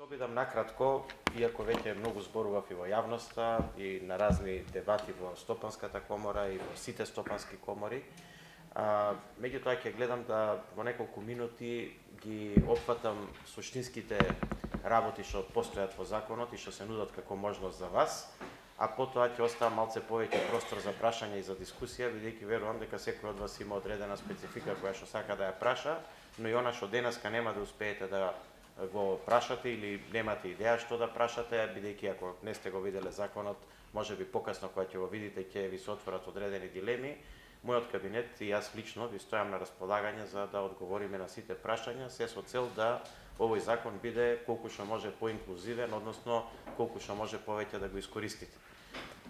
обидам накратко, иако веќе многу зборував и во јавноста и на разни дебати во Стопанската комора и во сите стопански комори, меѓутоа ќе гледам да во неколку минути ги опфатам суштинските работи што постојат во законот и што се нудат како можност за вас, а потоа ќе оставам малце повеќе простор за прашање и за дискусија, бидејќи верувам дека секој од вас има одредена специфика која што сака да ја праша, но и она што денеска нема да успеете да го прашате или немате идеја што да прашате, бидејќи ако не сте го виделе законот, можеби покасно кога ќе го видите ќе ви се отворат одредени дилеми. Мојот кабинет и јас лично ви стојам на располагање за да одговориме на сите прашања, се со цел да овој закон биде колку што може поинклузивен, односно колку што може повеќе да го искористите.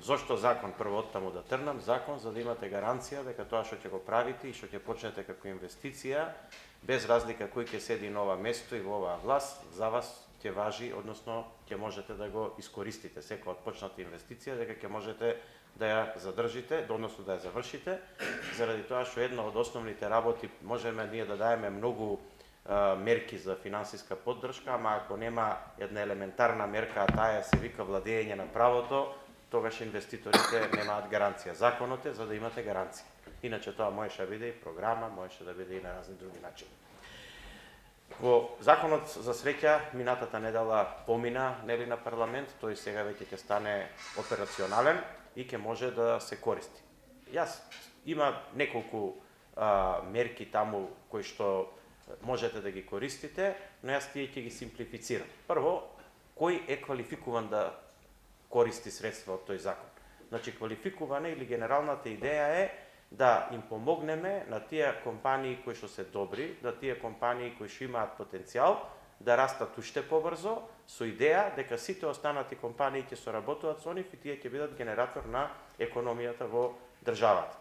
Зошто закон? Прво оттаму да трнам, закон за да имате гаранција дека тоа што ќе го правите и што ќе почнете како инвестиција, без разлика кој ќе седи на ова место и во оваа власт, за вас ќе важи, односно ќе можете да го искористите секоја отпочната инвестиција, дека ќе можете да ја задржите, односно да ја завршите, заради тоа што една од основните работи можеме ние да даеме многу мерки за финансиска поддршка, ама ако нема една елементарна мерка, а таа се вика владење на правото, тогаш инвеститорите немаат гаранција. Законот е за да имате гаранција. Иначе тоа можеше да биде и програма, можеше да биде и на разни други начини. Во законот за среќа минатата недела помина нели на парламент, тој сега веќе ќе стане операционален и ќе може да се користи. Има неколку мерки таму кои што можете да ги користите, но јас тие ќе ги симплифицирам. Прво, кој е квалификуван да користи средства од тој закон? Значи, квалификувана или генералната идеја е да им помогнеме на тие компании кои што се добри, да тие компании кои што имаат потенцијал, да растат уште побрзо, со идеја дека сите останати компании ќе соработуваат со нив и тие ќе бидат генератор на економијата во државата.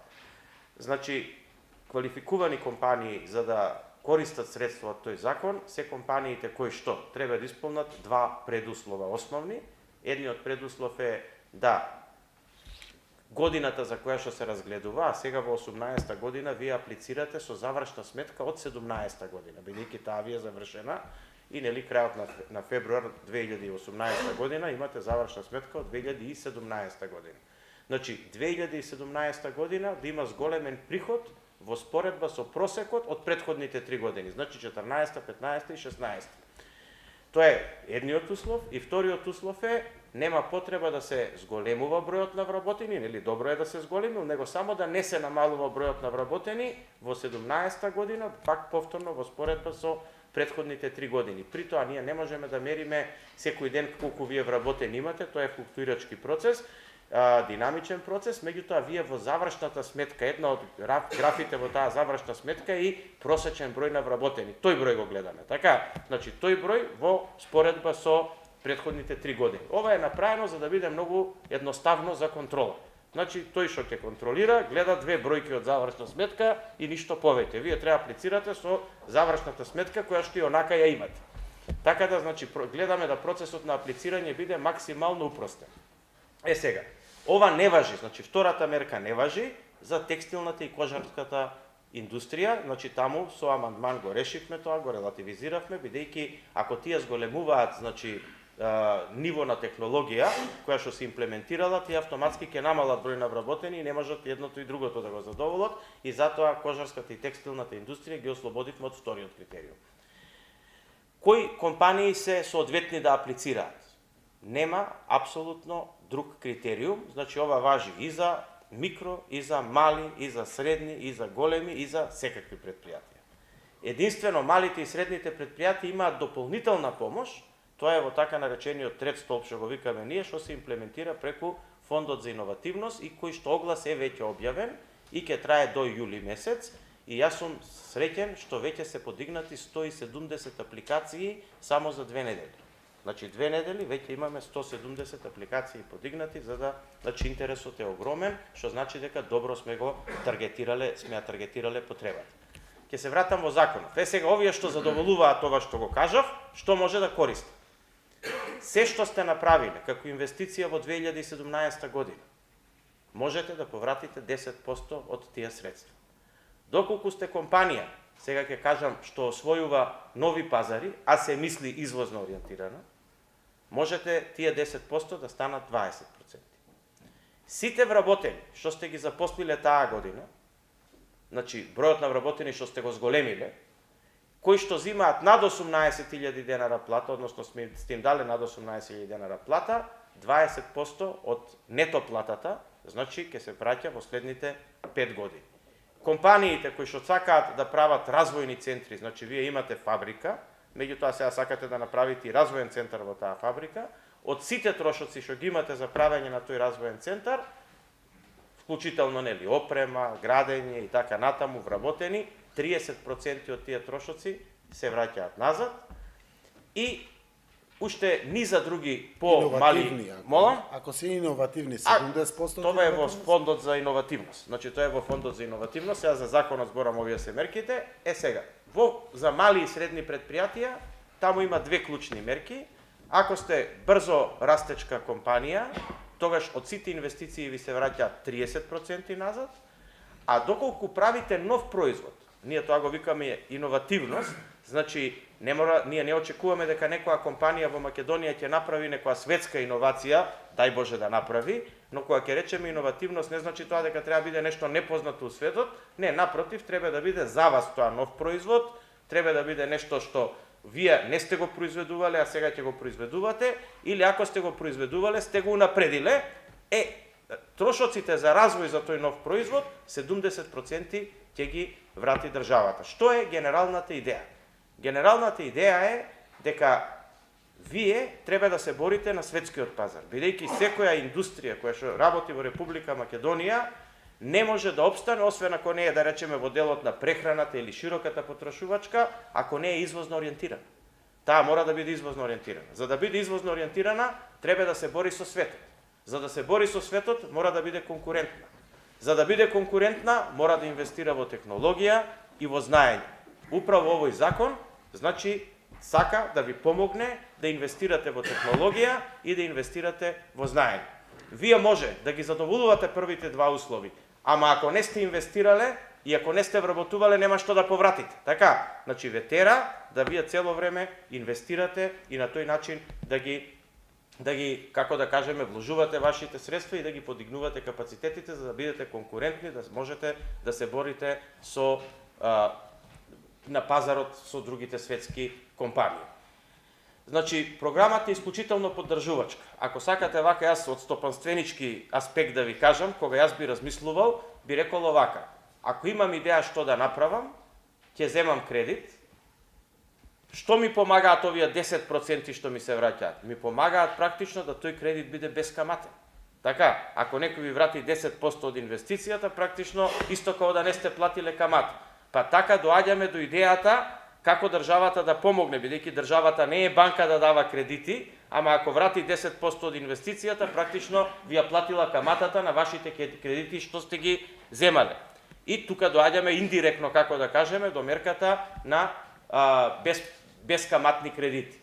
Значи, квалификувани компании за да користат средства од тој закон, се компаниите кои што треба да исполнат два предуслова основни. Едниот предуслов е да годината за која што се разгледува, а сега во 18-та година вие аплицирате со завршна сметка од 17-та година, бидејќи таа ви е завршена и нели крајот на февруар 2018 година имате завршна сметка од 2017 година. Значи 2017 година да има зголемен приход во споредба со просекот од претходните 3 години, значи 14, 15 и 16. Тоа е едниот услов и вториот услов е нема потреба да се зголемува бројот на вработени, нели добро е да се зголеми, него само да не се намалува бројот на вработени во 17 година, пак повторно во споредба со претходните 3 години. При тоа ние не можеме да мериме секој ден колку вие вработени имате, тоа е флуктуирачки процес, динамичен процес, меѓутоа вие во завршната сметка, една од графите во таа завршна сметка е и просечен број на вработени. Тој број го гледаме, така? Значи тој број во споредба со претходните 3 години. Ова е направено за да биде многу едноставно за контрола. Значи тој што ќе контролира, гледа две бројки од завршна сметка и ништо повеќе. Вие треба аплицирате со завршната сметка која што и онака ја имате. Така да значи гледаме да процесот на аплицирање биде максимално упростен. Сега, ова не важи, значи втората мерка не важи за текстилната и кожарската индустрија, значи таму со амандман го решивме тоа, го релативизиравме, бидејќи ако тие зголемуваат, значи ниво на технологија која што се имплементирала, тие автоматски ќе намалат број на вработени и не можат едното и другото да го задоволат и затоа кожарската и текстилната индустрија ги ослободивме од вториот критериум. Кои компании се соодветни да аплицираат? Нема апсолутно друг критериум, значи ова важи и за микро, и за мали, и за средни, и за големи, и за секакви предпријатија. Единствено малите и средните предпријатија имаат дополнителна помош, тоа е во така наречениот трет столб што го викаме ние, што се имплементира преку Фондот за иновативност и кој што оглас е веќе објавен и ќе трае до јули месец и јас сум среќен што веќе се подигнати 170 апликации само за 2 недели. Значи 2 недели веќе имаме 170 апликации подигнати, за да значи интересот е огромен, што значи дека добро сме ја таргетирале потребата. Ќе се вратам во законот. Сега овие што задоволуваат ова што го кажав, што може да користи? Се што сте направиле како инвестиција во 2017 година, можете да повратите 10% од тие средства. Доколку сте компанија, сега ќе кажам, што освојува нови пазари, а се мисли извозно ориентирана, можете тие 10% да станат 20%. Сите вработени што сте ги запослиле таа година, значи бројот на вработени што сте го зголемиле, кои што зимаат над 18.000 денара плата, односно сте им дале над 18.000 денара плата, 20% од нето платата, значи ќе се праќа во следните 5 години. Компаниите кои што сакаат да прават развојни центри, значи вие имате фабрика, меѓутоа сега сакате да направите и развоен центар во таа фабрика, од сите трошоци што ги имате за правење на тој развоен центар, вклучително нели опрема, градење и така натаму вработени, 30% од тие трошоци се враќаат назад и уште низа други по-мали, молам? Ако се иновативни, 70%? Тоа е во фондот за иновативност. Значи тоа е во фондот за иновативност, сега за законот зборам овие се мерките. Сега, за мали и средни предпријатија, таму има две клучни мерки. Ако сте брзо растечка компанија, тогаш од сите инвестиции ви се враќаат 30% назад, а доколку правите нов производ, ние тоа го викаме иновативност, значи ние не очекуваме дека некоја компанија во Македонија ќе направи некоја светска иновација, дај Боже да направи, но кога ќе речеме иновативност не значи тоа дека треба биде нешто непознато у светот, не, напротив, треба да биде за вас тоа нов производ, треба да биде нешто што вие не сте го произведувале, а сега ќе го произведувате, или ако сте го произведувале, сте го унапредиле, трошоците за развој за тој нов производ, 70% ќе ги врати државата. Што е генералната идеја? Генералната идеја е дека вие треба да се борите на светскиот пазар, бидејќи секоја индустрија која што работи во Република Македонија не може да опстане, освен ако не е, да речеме, во делот на прехраната или широката потрошувачка, ако не е извозно ориентирана. Таа мора да биде извозно ориентирана. За да биде извозно ориентирана, треба да се бори со светот. За да се бори со светот, мора да биде конкурентна. За да биде конкурентна, мора да инвестира во технологија и во знаење. Управо овој закон, значи, сака да ви помогне да инвестирате во технологија и да инвестирате во знаење. Вие може да ги задоволувате првите два услови, ама ако не сте инвестирале и ако не сте вработувале, нема што да повратите. Така, значи ве тера да вие цело време инвестирате и на тој начин да ги, како да кажеме, вложувате вашите средства и да ги подигнувате капацитетите за да бидете конкурентни, да можете да се борите на пазарот со другите светски компании. Значи, програмата е исклучително поддржувачка. Ако сакате вака, јас од стопанственички аспект да ви кажам, кога јас би размислувал, би рекол овака: ако имам идеја што да направам, ќе земам кредит. Што ми помагаат овие 10% што ми се враќаат? Ми помагаат практично да тој кредит биде бескаматен. Така, ако некој ви врати 10% од инвестицијата, практично исто како да не сте платиле камата. Па така доаѓаме до идејата како државата да помогне, бидејќи државата не е банка да дава кредити, ама ако врати 10% од инвестицијата, практично ви ја платила каматата на вашите кредити што сте ги земале. И тука доаѓаме индиректно, како да кажеме, до мерката на бескаматни кредити.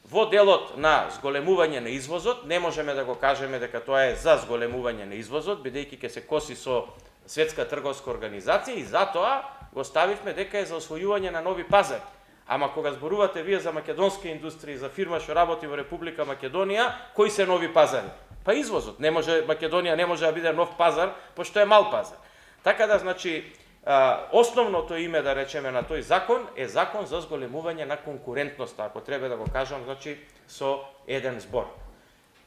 Во делот на зголемување на извозот, не можеме да го кажеме дека тоа е за зголемување на извозот, бидејќи ќе се коси со Светска трговска организација и затоа го ставивме дека е за освојување на нови пазари. Ама кога зборувате вие за македонска индустрија, за фирма што работи во Република Македонија, кои се нови пазари? Па извозот. Македонија не може да биде нов пазар, пошто е мал пазар. Така да, значи, основното име, да речеме, на тој закон е закон за зголемување на конкурентноста, ако треба да го кажам, значи, со еден збор.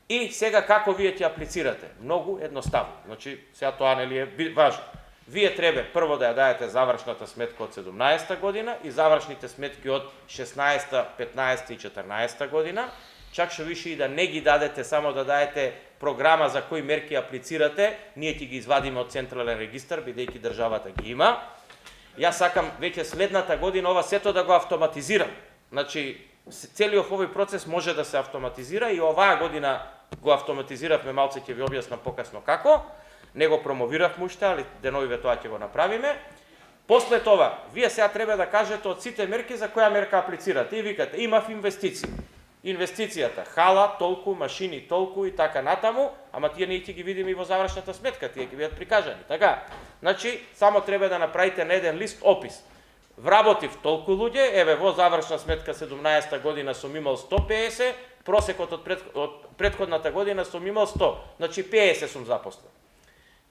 И сега како вие ќе аплицирате? Многу едноставно. Значи, сега тоа нели е важно. Вие треба прво да ја дајете завршната сметка од 17-та година и завршните сметки од 16-та, 15-та и 14-та година. Чак што више и да не ги дадете, само да даете програма за кои мерки аплицирате, ние ќе ги извадиме од централен регистар, бидејќи државата ги има. Јас сакам веќе следната година ова сето да го автоматизирам. Значи, целиот овој процес може да се автоматизира и оваа година го автоматизиравме, малце ќе ви објаснам покасно како. Не го промовиравме уште, али деновиве тоа ќе го направиме. После тоа, вие сега треба да кажете од сите мерки за која мерка аплицирате и викате: имав инвестиции. Инвестицијата хала, толку, машини, толку и така натаму, ама тие ние ќе ги видиме и во завршната сметка, тие ќе бидат прикажани. Така, значи, само треба да направите на еден лист опис. Вработив толку луѓе, еве во завршна сметка 17-та година сум имал 150, просекот од претходната година сум имал 100, значи 50 сум запослен.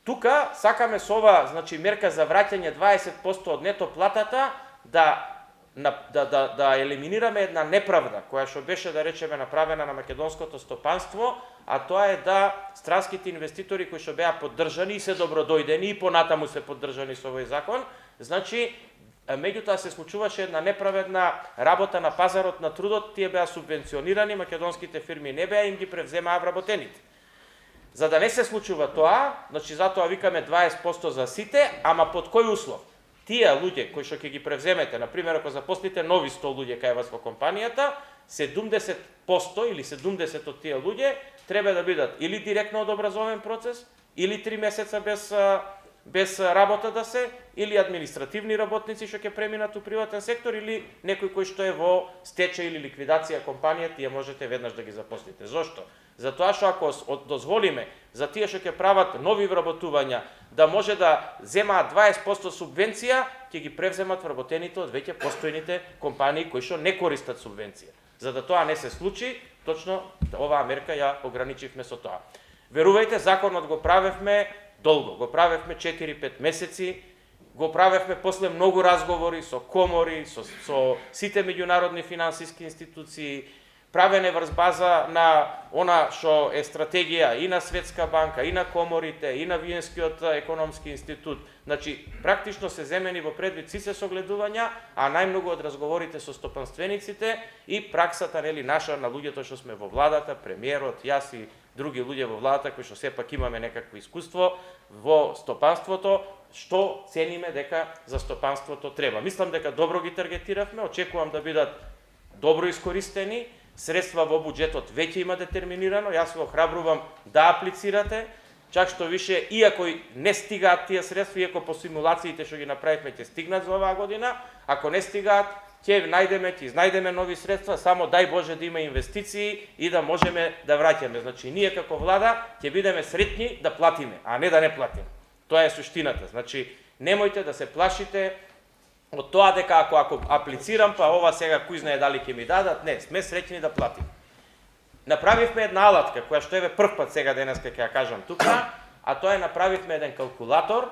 Тука сакаме со ова, значи мерка за враќање 20% од нето платата да елиминираме една неправда која што беше, да речеме, направена на македонското стопанство, а тоа е да странските инвеститори кои што беа поддржани и се добродојдени и понатаму се поддржани со овој закон, значи меѓутоа се случуваше една неправедна работа на пазарот на трудот, тие беа субвенционирани, македонските фирми не беа, им ги превземаа вработените. За да не се случува тоа, значи затоа викаме 20% за сите, ама под кој услов? Тие луѓе кои што ќе ги превземете, на пример ако запослите нови 100 луѓе кај вас во компанијата, 70% или 70 од тие луѓе треба да бидат или директно од образовен процес, или 3 месеца без работа да се, или административни работници што ќе преминат у приватен сектор, или некој кој што е во стечај или ликвидација компанија, тие можете веднаш да ги запослите. Зошто? Затоа што ако дозволиме за тие што ќе прават нови вработувања да може да земаат 20% субвенција, ќе ги превземат вработените од веќе постојните компании кои што не користат субвенција. За да тоа не се случи, точно оваа мерка ја ограничивме со тоа. Верувајте, законот го правевме долго, го правевме 4-5 месеци, го правевме после многу разговори со комори, со сите меѓународни финансиски институции, правене врз база на она што е стратегија и на Светска банка, и на коморите, и на Виенскиот економски институт. Значи, практично се земени во предвид сите согледувања, а најмногу од разговорите со стопанствениците и праксата, нели, наша на луѓето што сме во владата, премиерот, јас и други луѓе во владата кои што сепак имаме некакво искуство во стопанството, што цениме дека за стопанството треба. Мислам дека добро ги таргетиравме, очекувам да бидат добро искористени, средства во буџетот веќе има детерминирано, јас ве охрабрувам да аплицирате, чак што више, иако не стигаат тие средства, иако по симулациите што ги направивме ќе стигнат за оваа година, ако не стигаат, ќе изнајдеме нови средства, само дај Боже да има инвестиции и да можеме да враќаме. Значи, ние како влада ќе бидеме сретни да платиме, а не да не платиме. Тоа е суштината. Значи, немојте да се плашите од тоа дека ако аплицирам, па ова сега кој знае дали ќе ми дадат, не, сме среќни да платиме. Направивме една алатка, која што еве прв пат сега денеска ќе ја кажам тука, а тоа е направивме еден калкулатор,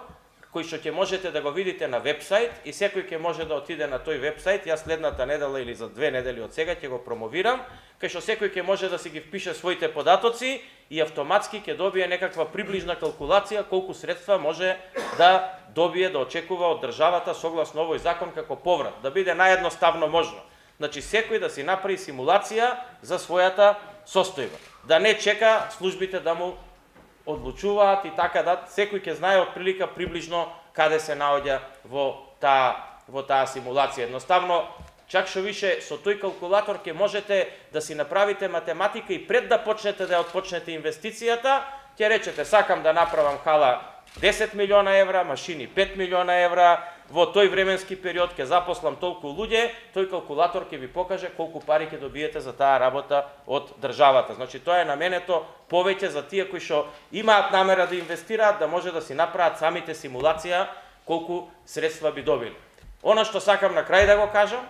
кој што ќе можете да го видите на вебсайт и секој ќе може да отиде на тој вебсайт. Јас следната недела или за 2 недели од сега ќе го промовирам, кај што секој ќе може да си ги впише своите податоци и автоматски ќе добие некаква приближна калкулација колку средства може да добие, да очекува од државата согласно овој закон како поврат, да биде наједноставно можно. Значи секој да си направи симулација за својата состојба, да не чека службите да му одлучуваат и така да секој ќе знае отприлика приближно каде се наоѓа во таа симулација. Едноставно, чак што више со тој калкулатор ќе можете да си направите математика и пред да почнете да ја отпочнете инвестицијата, ќе речете сакам да направам хала 10 милиона евра, машини 5 милиона евра, во тој временски период ќе запослам толку луѓе, тој калкулатор ќе ви покаже колку пари ќе добиете за таа работа од државата. Значи тоа е наменето повеќе за тие кои што имаат намера да инвестираат, да може да си направат самите симулација колку средства би добили. Она што сакам на крај да го кажам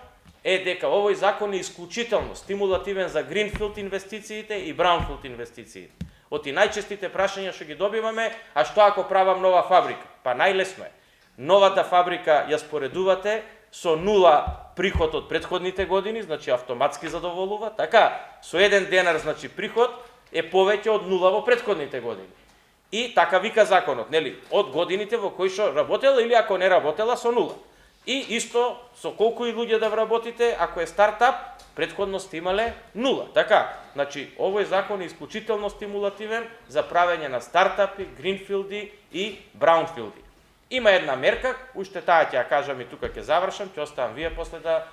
е дека овој закон е исклучително стимулативен за гринфилд инвестициите и браунфилд инвестициите. Оти најчестите прашања што ги добиваме, а што ако правам нова фабрика? Па најлесно е. Новата фабрика ја споредувате со 0 приход од претходните години, значи автоматски задоволува, така, со 1 денар, значи приход е повеќе од 0 во претходните години. И така вика законот, нели, од годините во кои што работела или ако не работела со 0. И исто со колку и луѓе да вработите, ако е стартап, претходно сте имале 0. Така, значи овој закон е исклучително стимулативен за правење на стартапи, гринфилди и браунфилди. Има една мерка, уште таа ќе ја кажам и тука ќе завршам, ќе оставам вие после да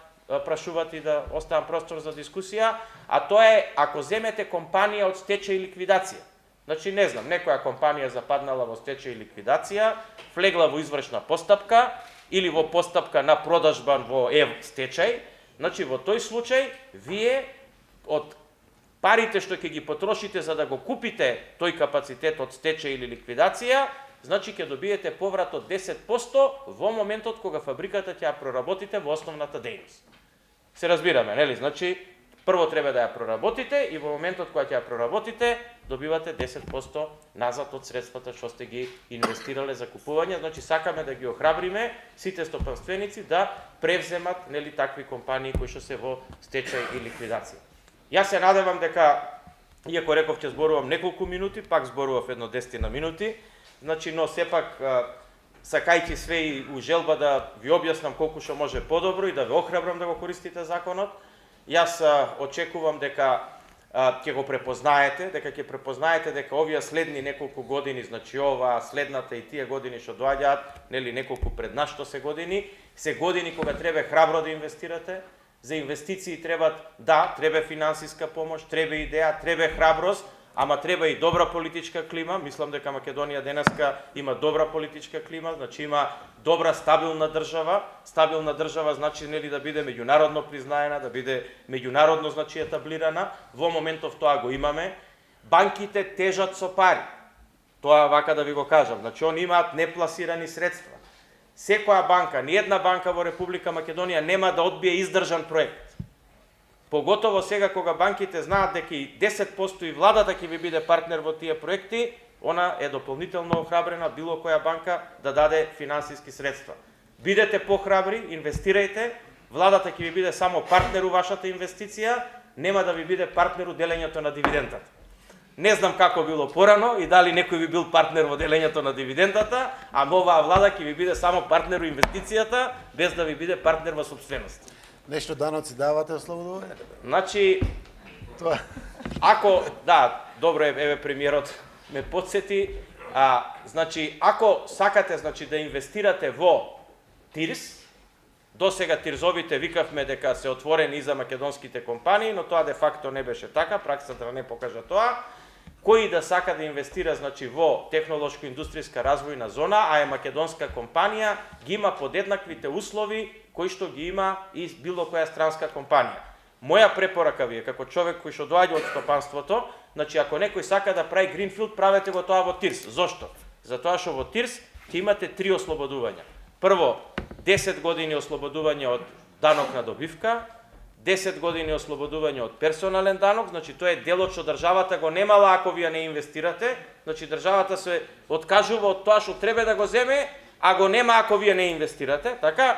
прашувате и да оставам простор за дискусија, а тоа е ако земете компанија од стечај и ликвидација. Значи не знам, некоја компанија западнала во стечај и ликвидација, влегла во извршна постапка или во постапка на продажба во стечај, значи во тој случај вие од парите што ќе ги потрошите за да го купите тој капацитет од стечај или ликвидација, значи ќе добиете поврат од 10% во моментот кога фабриката ќе ја проработите во основната дејност. Се разбираме, нели? Значи Прво треба да ја проработите и во моментот кога ќе ја проработите, добивате 10% назад од средствата што сте ги инвестирале за купување. Значи сакаме да ги охрабриме сите стопанственици да превземат нели такви компании кои што се во стечај и ликвидација. Јас се надевам дека, иако реков ќе зборувам неколку минути, пак зборував едно 10 минути, значи но сепак сакајќи све и у желба да ви објаснам колку што може подобро и да ве охрабрам да го користите законот, јас очекувам дека ќе го препознаете, дека овие следни неколку години, значи ова, следната и тие години што доаѓаат, нели неколку пред нас што се години кога треба храбро да инвестирате. За инвестиции треба финансиска помош, треба идеја, треба храброст, ама треба и добра политичка клима. Мислам дека Македонија денеска има добра политичка клима, значи има добра стабилна држава. Стабилна држава значи нели да биде меѓународно признаена, да биде меѓународно значи етаблирана. Во моментов тоа го имаме. Банките тежат со пари. Тоа вака да ви го кажам. Значи они имаат непласирани средства. Секоја банка, ни една банка во Република Македонија нема да одбие издржан проект. Поготово сега кога банките знаат дека и 10% и владата ќе ви биде партнер во тие проекти, она е дополнително охрабрена било која банка да даде финансиски средства. Бидете похрабри, инвестирајте, владата ќе ви биде само партнер у вашата инвестиција, нема да ви биде партнер у делењето на дивидендата. Не знам како било порано и дали некој би бил партнер во делењето на дивидендата, а оваа влада ќе ви биде само партнер у инвестицијата, без да ви биде партнер во собственост. Нешто даноци давате ослободување? Значи, Тоа. ако, да, добро еве премиерот ме потсети, значи, ако сакате значи, да инвестирате во ТИРС, досега ТИРЗовите викавме дека се отворени и за македонските компании, но тоа де факто не беше така, праксата не покажа тоа. Кој да сака да инвестира значи во технолошко-индустријска развојна зона, а е македонска компанија, ги има подеднаквите услови кои што ги има и било која странска компанија. Моја препорака ви е како човек кој што доаѓа од стопанството, значи ако некој сака да прави гринфилд, правете го тоа во ТИРС. Зошто? Затоа што во ТИРС ќе имате 3 ослободувања. Прво, 10 години ослободување од данок на добивка, 10 години ослободување од персонален данок, значи тоа е делот што државата го немала ако вие не инвестирате, значи државата се откажува од тоа што треба да го земе, а го нема ако вие не инвестирате, така?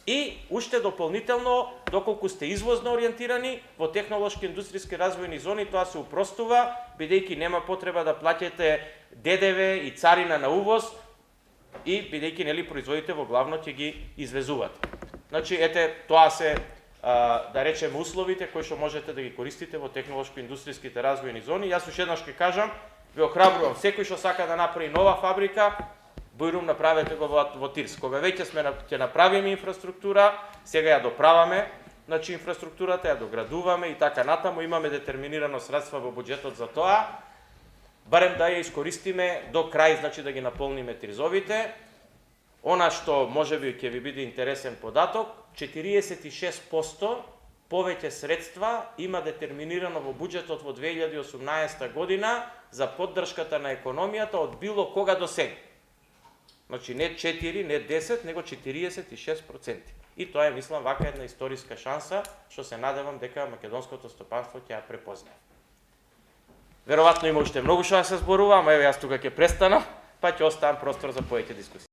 И уште дополнително, доколку сте извозно ориентирани во технолошко-индустријски развојни зони, тоа се упростува, бидејќи нема потреба да плаќате ДДВ и царина на увоз, и бидејќи нели производите во главно ќе ги извезувате. Значи ете тоа се да речеме условите кои што можете да ги користите во технолошко-индустријските развојни зони. Јас уште еднаш ќе кажам, ве охрабрувам секој што сака да направи нова фабрика, бујрум направете го во ТИРС. Кога веќе ќе направиме инфраструктура, сега ја доправаме, значи инфраструктурата ја доградуваме и така натаму, имаме детерминирано средства во буџетот за тоа, барем да ја искористиме до крај, значи да ги наполниме ТИРЗовите. Она што можеби ќе ви биде интересен податок, 46% повеќе средства има детерминирано во буџетот во 2018 година за поддршката на економијата од било кога до сега. Значи не 4, не 10, него 46%. И тоа е, мислам, вака една историска шанса, што се надевам дека македонското стопанство ќе ја препознае. Веројатно има уште многу што да се зборува, ама еве јас тука ќе престанам, па ќе оставам простор за повеќе дискусија.